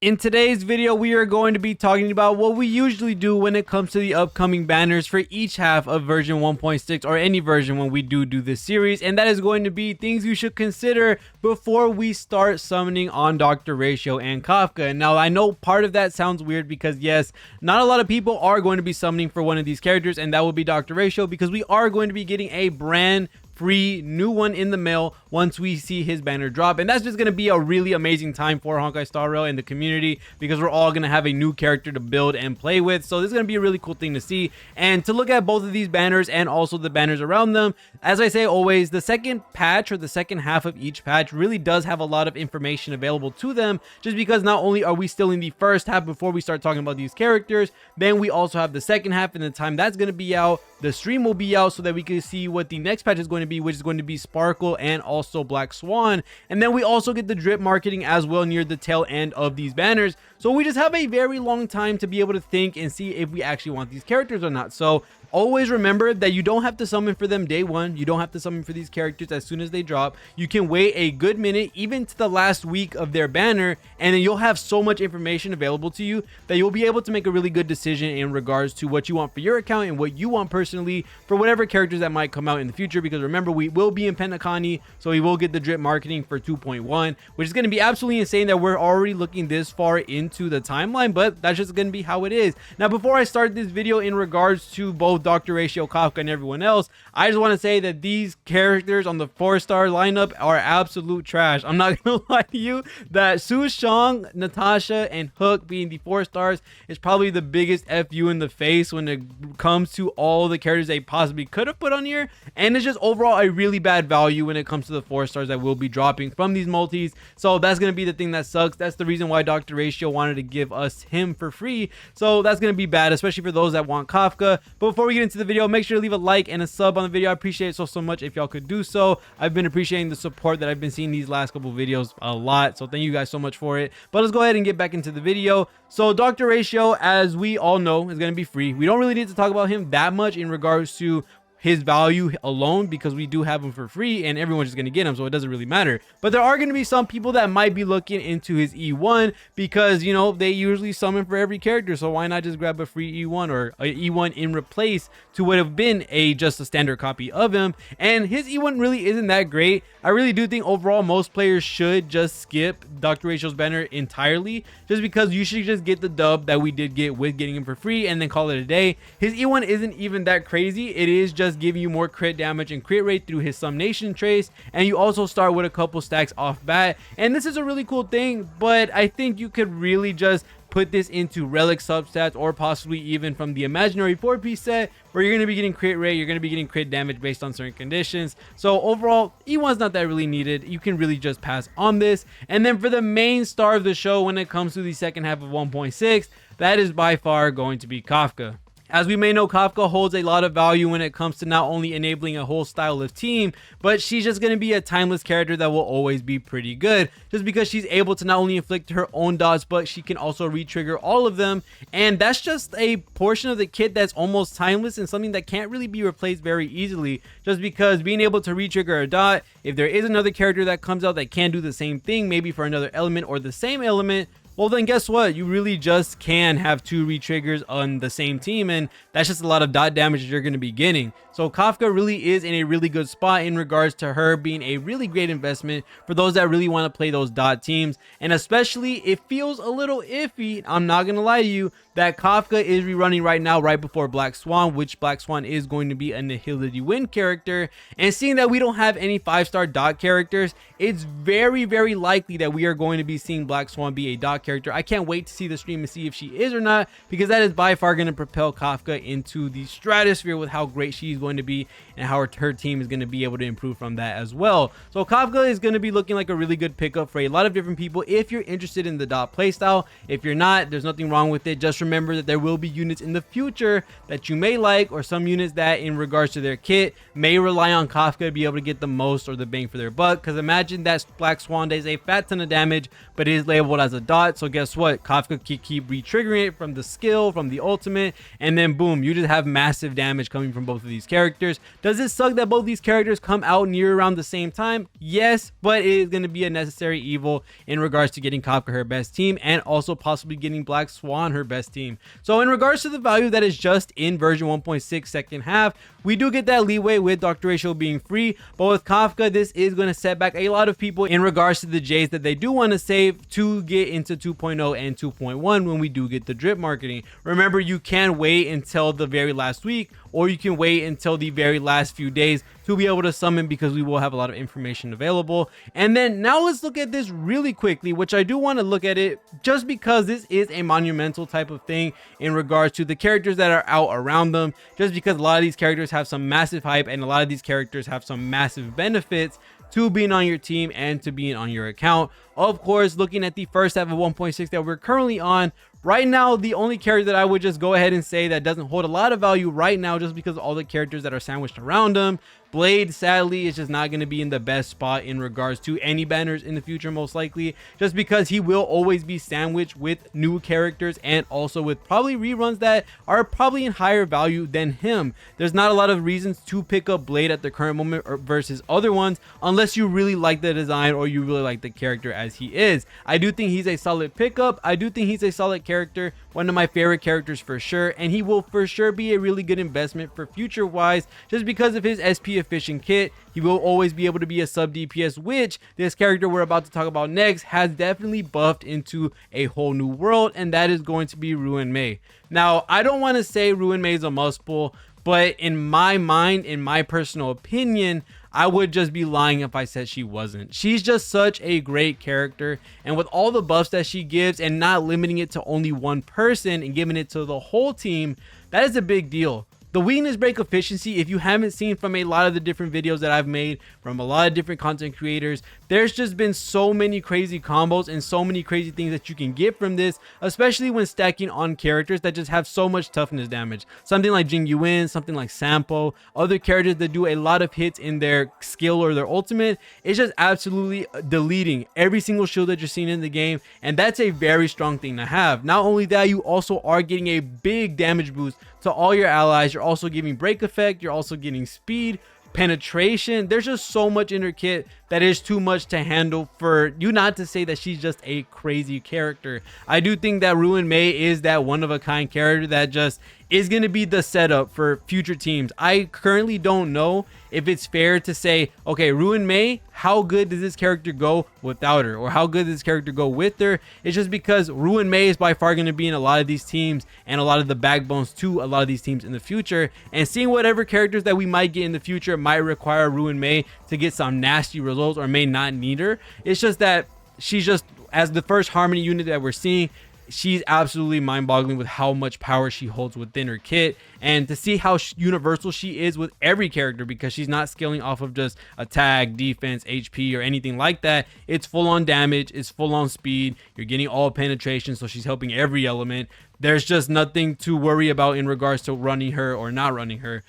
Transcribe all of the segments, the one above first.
In today's video, we are going to be talking about what we usually do when it comes to the upcoming banners for each half of version 1.6 or any version when we do this series, and that is going to be things you should consider before we start summoning on Dr.Ratio and Kafka. And now I know part of that sounds weird because yes, not a lot of people are going to be summoning for one of these characters, and that will be Dr.Ratio, because we are going to be getting a brand free new one in the mail once we see his banner drop, and that's just going to be a really amazing time for Honkai Star Rail and the community, because we're all going to have a new character to build and play with. So this is going to be a really cool thing to see and to look at both of these banners and also the banners around them. As I say always, the second patch or the second half of each patch really does have a lot of information available to them, just because not only are we still in the first half before we start talking about these characters, then we also have the second half, and the time that's going to be out, the stream will be out so that we can see what the next patch is going to be, which is going to be Sparkle and also Black Swan. And then we also get the drip marketing as well near the tail end of these banners. So we just have a very long time to be able to think and see if we actually want these characters or not. So always remember that you don't have to summon for them day one. You don't have to summon for these characters as soon as they drop. You can wait a good minute, even to the last week of their banner, and then you'll have so much information available to you that you'll be able to make a really good decision in regards to what you want for your account and what you want personally for whatever characters that might come out in the future. Because remember, we will be in Pentakani, so we will get the drip marketing for 2.1, which is going to be absolutely insane that we're already looking this far into the timeline, but that's just going to be how it is. Now, before I start this video in regards to both Dr.Ratio Kafka and everyone else, I just want to say that these characters on the 4-star lineup are absolute trash. I'm not gonna lie to you that Su Shang, Natasha, and Hook being the 4 stars is probably the biggest FU in the face when it comes to all the characters they possibly could have put on here, and it's just overall a really bad value when it comes to the 4 stars that will be dropping from these multis. So that's gonna be the thing that sucks. That's the reason why Dr.Ratio wanted to give us him for free, so that's gonna be bad, especially for those that want Kafka. But before we get into the video, make sure to leave a like and a sub on the video. I appreciate it so much if y'all could do so. I've been appreciating the support that I've been seeing these last couple videos a lot, so thank you guys so much for it. But let's go ahead and get back into the video. So Dr.Ratio, as we all know, is going to be free. We don't really need to talk about him that much in regards to his value alone, because we do have him for free and everyone's just going to get him, so it doesn't really matter. But there are going to be some people that might be looking into his E1, because you know they usually summon for every character, so why not just grab a free E1 or a E1 in replace to what have been just a standard copy of him. And his E1 really isn't that great. I really do think overall most players should just skip Dr.Ratio's banner entirely, just because you should just get the dub that we did get with getting him for free and then call it a day. His E1 isn't even that crazy. It is just giving you more crit damage and crit rate through his Sumnation trace, and you also start with a couple stacks off bat, and this is a really cool thing. But I think you could really just put this into relic substats, or possibly even from the imaginary 4-piece set, where you're going to be getting crit rate, you're going to be getting crit damage based on certain conditions. So overall, E1's not that really needed. You can really just pass on this. And then for the main star of the show when it comes to the second half of 1.6, that is by far going to be Kafka. As we may know, Kafka holds a lot of value when it comes to not only enabling a whole style of team, but she's just going to be a timeless character that will always be pretty good, just because she's able to not only inflict her own dots, but she can also re-trigger all of them. And that's just a portion of the kit that's almost timeless and something that can't really be replaced very easily, just because being able to re-trigger a dot, if there is another character that comes out that can do the same thing, maybe for another element or the same element, well then guess what, you really just can have 2 re-triggers on the same team, and that's just a lot of dot damage that you're going to be getting. So Kafka really is in a really good spot in regards to her being a really great investment for those that really want to play those dot teams. And especially, it feels a little iffy, I'm not going to lie to you, that Kafka is rerunning right now right before Black Swan, which Black Swan is going to be a Nihility Win character. And seeing that we don't have any 5-star dot characters, it's very likely that we are going to be seeing Black Swan be a dot character. I can't wait to see the stream and see if she is or not, because that is by far going to propel Kafka into the stratosphere with how great she's going to be and how her team is going to be able to improve from that as well. So Kafka is going to be looking like a really good pickup for a lot of different people if you're interested in the dot playstyle. If you're not, there's nothing wrong with it. Just remember that there will be units in the future that you may like, or some units that in regards to their kit may rely on Kafka to be able to get the most or the bang for their buck. Because imagine that Black Swan does a fat ton of damage but is labeled as a dot, So guess what? Kafka can keep re-triggering it from the skill, from the ultimate, and then boom, you just have massive damage coming from both of these characters. Does it suck that both these characters come out near around the same time? Yes, but it is going to be a necessary evil in regards to getting Kafka her best team, and also possibly getting Black Swan her best team. So in regards to the value that is just in version 1.6 second half, we do get that leeway with Dr.Ratio being free, but with Kafka, this is going to set back a lot of people in regards to the jades that they do want to save to get into 2.0 and 2.1 when we do get the drip marketing. Remember, you can wait until the very last week, or you can wait until the very last few days to be able to summon, because we will have a lot of information available. And then now let's look at this really quickly, which I do want to look at it just because this is a monumental type of thing in regards to the characters that are out around them, just because a lot of these characters have some massive hype and a lot of these characters have some massive benefits to being on your team and to being on your account. Of course, looking at the first half of 1.6 that we're currently on right now, the only character that I would just go ahead and say that doesn't hold a lot of value right now, just because of all the characters that are sandwiched around them, Blade, sadly, is just not going to be in the best spot in regards to any banners in the future, most likely, just because he will always be sandwiched with new characters and also with probably reruns that are probably in higher value than him. There's not a lot of reasons to pick up Blade at the current moment versus other ones, unless you really like the design or you really like the character as he is. I do think he's a solid pickup. I do think he's a solid character, one of my favorite characters for sure, and he will for sure be a really good investment for future wise, just because of his SP efficient kit. He will always be able to be a sub DPS, which this character we're about to talk about next has definitely buffed into a whole new world, and that is going to be Ruan Mei. Now, I don't want to say Ruan Mei is a must pull, but in my mind, in my personal opinion, I would just be lying if I said she wasn't. She's just such a great character, and with all the buffs that she gives and not limiting it to only one person and giving it to the whole team, that is a big deal. The weakness break efficiency, if you haven't seen from a lot of the different videos that I've made from a lot of different content creators, there's just been so many crazy combos and so many crazy things that you can get from this, especially when stacking on characters that just have so much toughness damage. Something like Jing Yuan, something like Sampo, other characters that do a lot of hits in their skill or their ultimate. It's just absolutely deleting every single shield that you're seeing in the game, and that's a very strong thing to have. Not only that, you also are getting a big damage boost to all your allies. You're also giving break effect, you're also getting speed, penetration. There's just so much in her kit that is too much to handle for you not to say that she's just a crazy character. I do think that Ruan Mei is that one of a kind character that just is going to be the setup for future teams. I currently don't know if it's fair to say, okay, Ruan Mei, how good does this character go without her, or how good does this character go with her? It's just because Ruan Mei is by far going to be in a lot of these teams and a lot of the backbones to a lot of these teams in the future, and seeing whatever characters that we might get in the future might require Ruan Mei to get some nasty results or may not need her. It's just that she's just, as the first Harmony unit that we're seeing, she's absolutely mind-boggling with how much power she holds within her kit, and to see how universal she is with every character, because she's not scaling off of just attack, defense, HP, or anything like that. It's full-on damage, it's full-on speed, you're getting all penetration, so she's helping every element. There's just nothing to worry about in regards to running her or not running her.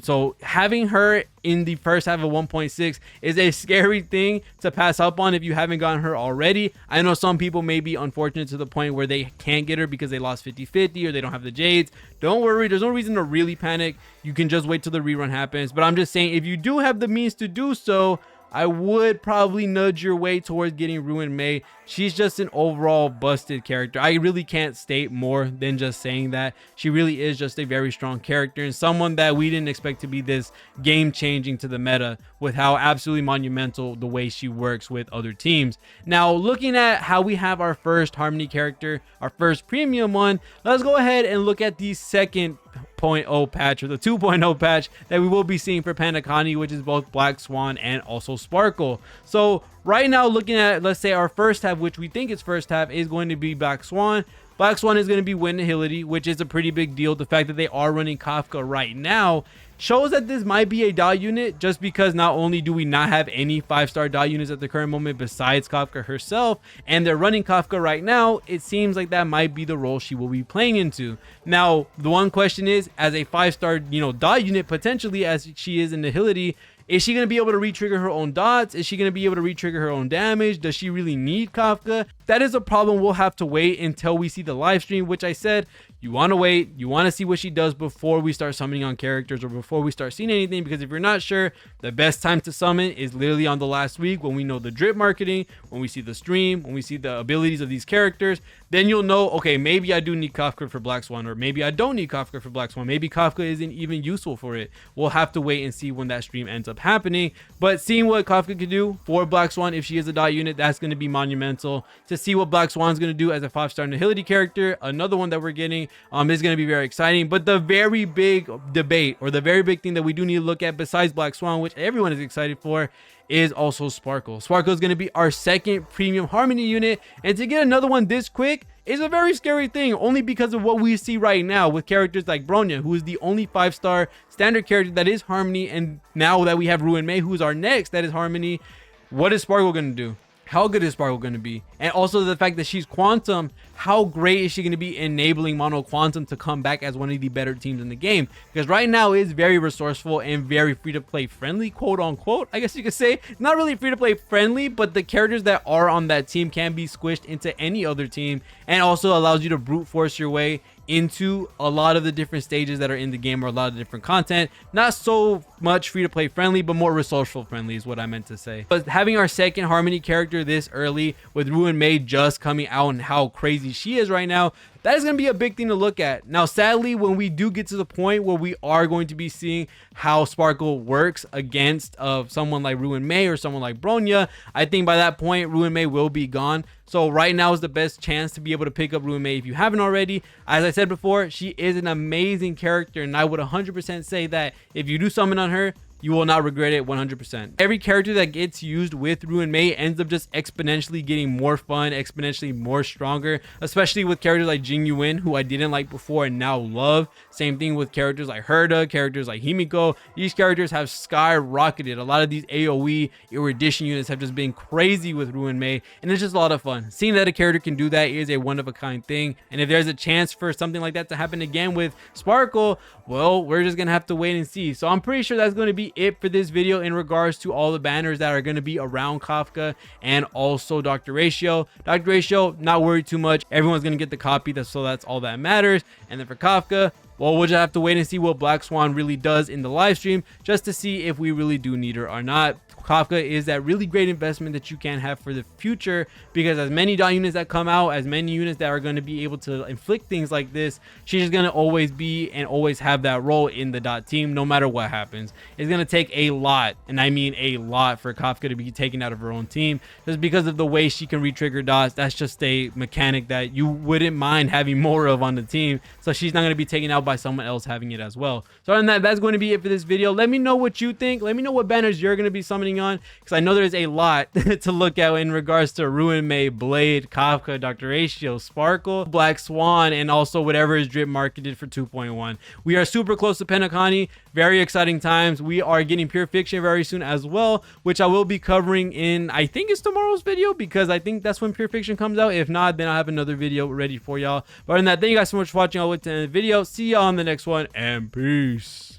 So having her in the first half of 1.6 is a scary thing to pass up on if you haven't gotten her already. I know some people may be unfortunate to the point where they can't get her because they lost 50-50 or they don't have the jades. Don't worry, there's no reason to really panic. You can just wait till the rerun happens. But I'm just saying, if you do have the means to do so, I would probably nudge your way towards getting Ruan Mei. She's just an overall busted character. I really can't state more than just saying that. She really is just a very strong character, and someone that we didn't expect to be this game changing to the meta with how absolutely monumental the way she works with other teams. Now, looking at how we have our first Harmony character, our first premium one, let's go ahead and look at the second 2.0 patch, or the 2.0 patch that we will be seeing for Pandakani, which is both Black Swan and also Sparkle. So right now, looking at, let's say, our first half, which we think is first half, is going to be Black Swan. Black Swan is going to be Win Nihility, which is a pretty big deal. The fact that they are running Kafka right now shows that this might be a dot unit, just because not only do we not have any 5-star dot units at the current moment besides Kafka herself, and they're running Kafka right now, it seems like that might be the role she will be playing into. Now, the one question is, as a 5-star, dot unit potentially, as she is in Nihility, Is she going to be able to re-trigger her own dots? Is she going to be able to re-trigger her own damage? Does she really need Kafka? That is a problem. We'll have to wait until we see the live stream, which I said, you want to wait. You want to see what she does before we start summoning on characters or before we start seeing anything, because if you're not sure, the best time to summon is literally on the last week when we know the drip marketing, when we see the stream, when we see the abilities of these characters. Then you'll know, okay, maybe I do need Kafka for Black Swan, or maybe I don't need Kafka for Black Swan. Maybe Kafka isn't even useful for it. We'll have to wait and see when that stream ends up happening. But seeing what Kafka could do for Black Swan if she is a dot unit, that's going to be monumental. To see what Black Swan's going to do as a 5-star Nihility character, another one that we're getting, is going to be very exciting. But the very big debate, or the very big thing that we do need to look at besides Black Swan, which everyone is excited for, is also Sparkle. Sparkle is going to be our second premium Harmony unit, and to get another one this quick is a very scary thing, only because of what we see right now with characters like Bronya, who is the only 5-star standard character that is Harmony, and now that we have Ruan Mei, who is our next that is Harmony. What is Sparkle going to do? How good is Sparkle going to be? And also the fact that she's Quantum, how great is she going to be enabling Mono Quantum to come back as one of the better teams in the game? Because right now it's very resourceful and very free-to-play friendly, quote unquote, I guess you could say. Not really free-to-play friendly, but the characters that are on that team can be squished into any other team, and also allows you to brute force your way into a lot of the different stages that are in the game, or a lot of different content. Not so much free-to-play friendly, but more resourceful friendly is what I meant to say. But having our second Harmony character this early, with Ruan Mei just coming out and how crazy she is right now, that is going to be a big thing to look at. Now, sadly, when we do get to the point where we are going to be seeing how Sparkle works against someone like Ruan Mei or someone like Bronya, I think by that point, Ruan Mei will be gone. So right now is the best chance to be able to pick up Ruan Mei if you haven't already. As I said before, she is an amazing character, and I would 100% say that if you do summon on her, you will not regret it 100%. Every character that gets used with Ruan Mei ends up just exponentially getting more fun, exponentially more stronger, especially with characters like Jing Yuan, who I didn't like before and now love. Same thing with characters like Herda, characters like Himiko. These characters have skyrocketed. A lot of these AoE erudition units have just been crazy with Ruan Mei, and it's just a lot of fun. Seeing that a character can do that is a one-of-a-kind thing, and if there's a chance for something like that to happen again with Sparkle, well, we're just gonna have to wait and see. So I'm pretty sure that's going to be it for this video in regards to all the banners that are going to be around Kafka and also Dr.Ratio. Dr.Ratio, not worried too much. Everyone's going to get the copy, so that's all that matters. And then for Kafka, well, we'll just have to wait and see what Black Swan really does in the live stream, just to see if we really do need her or not. Kafka is that really great investment that you can have for the future, because as many dot units that come out, as many units that are going to be able to inflict things like this, she's just going to always be and always have that role in the dot team no matter what happens. It's going to take a lot, and I mean a lot, for Kafka to be taken out of her own team, just because of the way she can re-trigger dots. That's just a mechanic that you wouldn't mind having more of on the team, so she's not going to be taken out by someone else having it as well. So other than that, that's going to be it for this video. Let me know what you think. Let me know what banners you're going to be summoning on, because I know there's a lot to look at in regards to Ruan Mei, Blade, Kafka, Dr.Ratio, Sparkle, Black Swan, and also whatever is drip marketed for 2.1. We are super close to Penacony. Very exciting times. We are getting Pure Fiction very soon as well, which I will be covering in, I think it's tomorrow's video, because I think that's when Pure Fiction comes out. If not, then I'll have another video ready for y'all. But other than that, thank you guys so much for watching. I'll wait to the end of the video. See y'all on the next one, and peace.